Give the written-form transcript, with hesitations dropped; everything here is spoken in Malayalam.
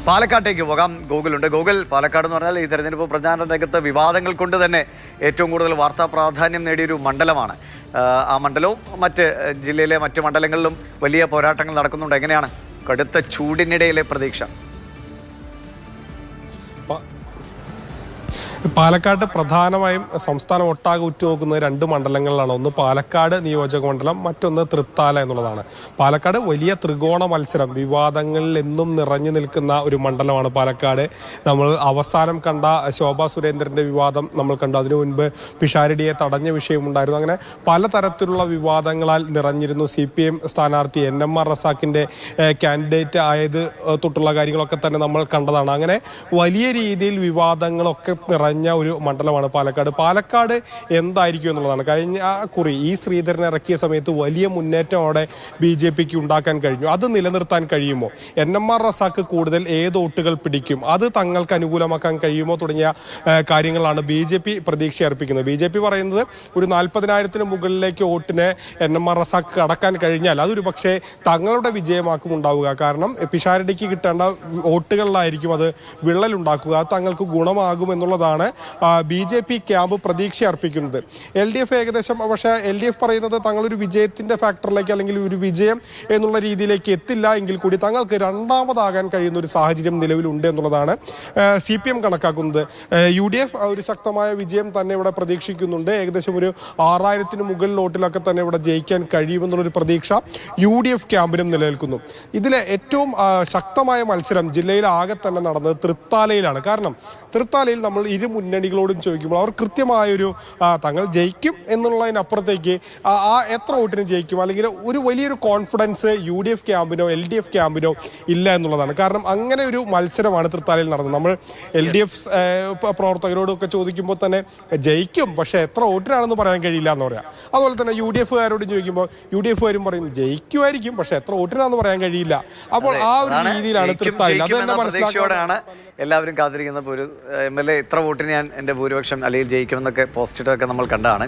പാലക്കാട്ടേക്ക് പോകാം. ഗോകുലുണ്ട്. ഗോകുൽ, പാലക്കാട് എന്ന് പറഞ്ഞാൽ ഈ തെരഞ്ഞെടുപ്പ് പ്രചാരണ രംഗത്ത് വിവാദങ്ങൾ കൊണ്ട് തന്നെ ഏറ്റവും കൂടുതൽ വാർത്താ പ്രാധാന്യം നേടിയൊരു മണ്ഡലമാണ്. ആ മണ്ഡലവും മറ്റ് ജില്ലയിലെ മറ്റ് മണ്ഡലങ്ങളിലും വലിയ പോരാട്ടങ്ങൾ നടക്കുന്നുണ്ട്. എങ്ങനെയാണ് കടുത്ത ചൂടിനിടയിലെ പ്രതീക്ഷ? പാലക്കാട് പ്രധാനമായും സംസ്ഥാനം ഒട്ടാകെ ഉറ്റുനോക്കുന്ന രണ്ട് മണ്ഡലങ്ങളിലാണ്. ഒന്ന് പാലക്കാട് നിയോജക മണ്ഡലം, മറ്റൊന്ന് തൃത്താല എന്നുള്ളതാണ്. പാലക്കാട് വലിയ ത്രികോണ മത്സരം, വിവാദങ്ങളിൽ എന്നും നിറഞ്ഞു നിൽക്കുന്ന ഒരു മണ്ഡലമാണ് പാലക്കാട്. നമ്മൾ അവസാനം കണ്ട ശോഭാ സുരേന്ദ്രന്റെ വിവാദം നമ്മൾ കണ്ടു. അതിനു മുൻപ് പിഷാരടിയെ തടഞ്ഞ വിഷയമുണ്ടായിരുന്നു. അങ്ങനെ പലതരത്തിലുള്ള വിവാദങ്ങളാൽ നിറഞ്ഞിരുന്നു. CPM സ്ഥാനാർത്ഥി NMR റസാഖിന്റെ കാൻഡിഡേറ്റ് ആയത് തൊട്ടുള്ള കാര്യങ്ങളൊക്കെ തന്നെ നമ്മൾ കണ്ടതാണ്. അങ്ങനെ വലിയ രീതിയിൽ വിവാദങ്ങളൊക്കെ നിറഞ്ഞ ഒരു മണ്ഡലമാണ് പാലക്കാട്. പാലക്കാട് എന്തായിരിക്കും എന്നുള്ളതാണ്. കഴിഞ്ഞ കുറി ശ്രീധരൻ ഇറക്കിയ സമയത്ത് വലിയ മുന്നേറ്റം അവിടെ BJPക്ക് ഉണ്ടാക്കാൻ കഴിഞ്ഞു. അത് നിലനിർത്താൻ കഴിയുമോ? NMR റസാഖ് കൂടുതൽ ഏത് വോട്ടുകൾ പിടിക്കും, അത് തങ്ങൾക്ക് അനുകൂലമാക്കാൻ കഴിയുമോ തുടങ്ങിയ കാര്യങ്ങളാണ് BJP പ്രതീക്ഷ അർപ്പിക്കുന്നത്. BJP പറയുന്നത് ഒരു 40,000-ന് മുകളിലേക്ക് വോട്ടിന് NMR റസാഖ് കടക്കാൻ കഴിഞ്ഞാൽ അതൊരു പക്ഷേ തങ്ങളുടെ വിജയമാക്കും ഉണ്ടാവുക. കാരണം പിഷാരടിക്ക് കിട്ടേണ്ട വോട്ടുകളിലായിരിക്കും അത് വിള്ളലുണ്ടാക്കുക. അത് തങ്ങൾക്ക് ഗുണമാകും എന്നുള്ളതാണ് BJP ക്യാമ്പ് പ്രതീക്ഷ അർപ്പിക്കുന്നത്. LDF ഏകദേശം, പക്ഷേ LDF പറയുന്നത് തങ്ങളൊരു വിജയത്തിന്റെ ഫാക്ടറിലേക്ക് അല്ലെങ്കിൽ ഒരു വിജയം എന്നുള്ള രീതിയിലേക്ക് എത്തില്ല എങ്കിൽ കൂടി തങ്ങൾക്ക് രണ്ടാമതാകാൻ കഴിയുന്ന ഒരു സാഹചര്യം നിലവിലുണ്ട് എന്നുള്ളതാണ് CPM കണക്കാക്കുന്നത്. UDF ഒരു ശക്തമായ വിജയം തന്നെ ഇവിടെ പ്രതീക്ഷിക്കുന്നുണ്ട്. ഏകദേശം ഒരു 6,000-ന് മുകളിൽ വോട്ടിലൊക്കെ തന്നെ ഇവിടെ ജയിക്കാൻ കഴിയുമെന്നുള്ളൊരു പ്രതീക്ഷ UDF ക്യാമ്പിനും നിലനിൽക്കുന്നു. ഇതിലെ ഏറ്റവും ശക്തമായ മത്സരം ജില്ലയിൽ ആകെ തന്നെ നടന്നത് തൃത്താലയിലാണ്. കാരണം തൃത്താലയിൽ നമ്മൾ ഇരു മുന്നണികളോടും ചോദിക്കുമ്പോൾ അവർ കൃത്യമായൊരു തങ്ങൾ ജയിക്കും എന്നുള്ളതിനപ്പുറത്തേക്ക് എത്ര വോട്ടിന് ജയിക്കും അല്ലെങ്കിൽ ഒരു വലിയൊരു കോൺഫിഡൻസ് UDF ക്യാമ്പിനോ LDF ക്യാമ്പിനോ ഇല്ല എന്നുള്ളതാണ്. കാരണം അങ്ങനെ ഒരു മത്സരമാണ് തൃത്താലയിൽ നടന്നത്. നമ്മൾ LDF പ്രവർത്തകരോടൊക്കെ ചോദിക്കുമ്പോൾ തന്നെ ജയിക്കും, പക്ഷേ എത്ര വോട്ടിനാണെന്ന് പറയാൻ കഴിയില്ല എന്ന് പറയാം. അതുപോലെ തന്നെ UDF-കാരോട് ചോദിക്കുമ്പോൾ UDF-കാരും പറയും ജയിക്കുമായിരിക്കും, പക്ഷേ എത്ര വോട്ടിനാണെന്ന് പറയാൻ കഴിയില്ല. അപ്പോൾ ആ ഒരു രീതിയിലാണ് തൃത്താലയിൽ. അത് തന്നെ മനസ്സിലാക്കുകയാണ് എല്ലാവരും കാത്തിരിക്കുന്ന. ഒരു MLA ഇത്ര വോട്ടിന് ഞാൻ എൻ്റെ ഭൂരിപക്ഷം അല്ലെങ്കിൽ ജയിക്കുമെന്നൊക്കെ പോസ്റ്റിട്ടൊക്കെ നമ്മൾ കണ്ടതാണ്.